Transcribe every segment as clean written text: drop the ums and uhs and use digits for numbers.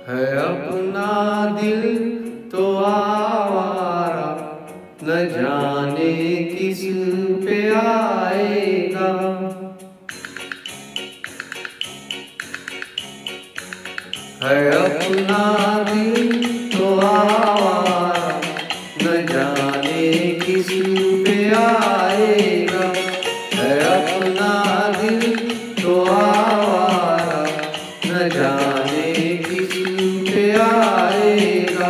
है अपना दिल तो आवारा, न जाने किस पे आएगा। है अपना दिल तो आवारा, न जाने किस पे आएगा। है अपना दिल तो आवारा, न जाने किस पे आएगा।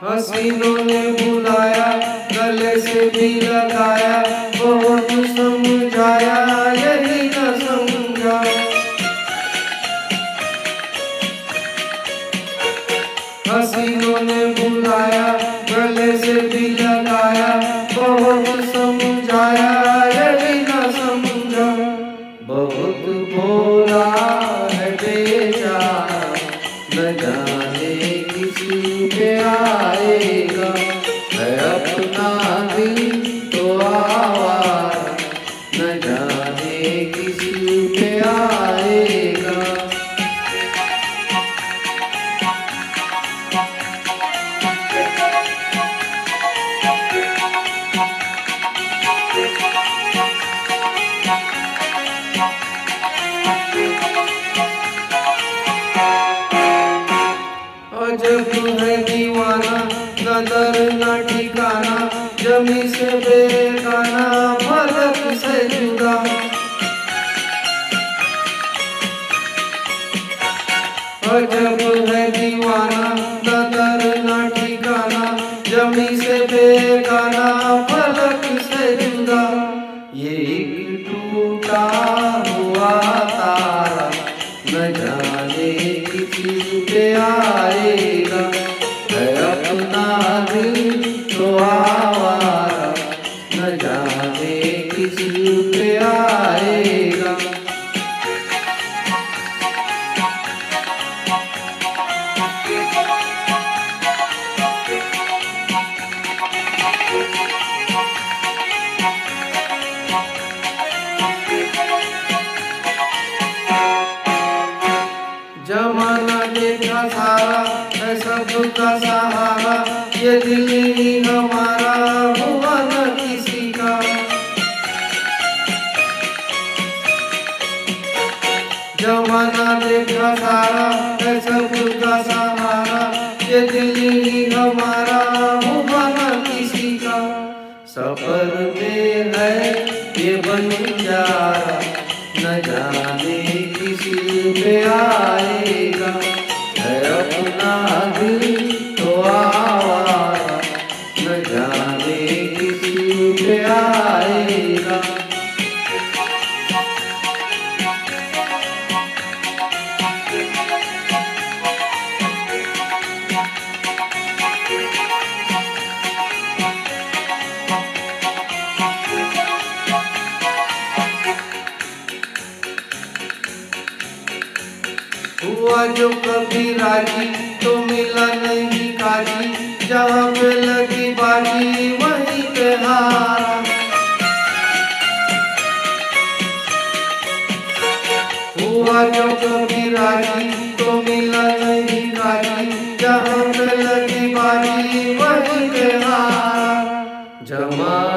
हसीनों ने बुलाया, गले से भी लगाया, बहुत समझाया यही न समझा। हसीनों ने बुलाया, गले से भी लगाया, बहुत समझाया यही न समझा। बहुत भोला है बेचारा, न जाने किसी पे आएगा। है अपना दिल तो आवारा, न जाने किसी पे आएगा। अजब है दीवाना, कदर न ठिकाना, जमी से बेगाना, फलक से जुदा। अजब है दीवाना, कदर न ठिकाना, जमी से बेगाना, फलक से जुदा। ये एक टूटा हुआ तारा, न जाने किसी पे आएगा। है अपना दिल तो आवारा, न जाने किसी पे आएगा। जमाना देखा सारा, है सबका सहारा, ये दिल ही हमारा हुआ न किसी का। जमाना देखा सारा, है सबका सहारा, ये दिल ही हमारा हुआ न किसी का। सफर में है ये बंजारा, न जाने किसी पे आएगा। है अपना दिल तो आवारा, न जाने किसी पे आएगा। हुआ जो कभी राजी, तो मिला नहीं काजी, जहाँ पे लगी बाजी वहीं पे हारा। हुआ जो कभी राजी, तो मिला नहीं काजी, जहाँ पे लगी बाजी वहीं पे हारा। जमा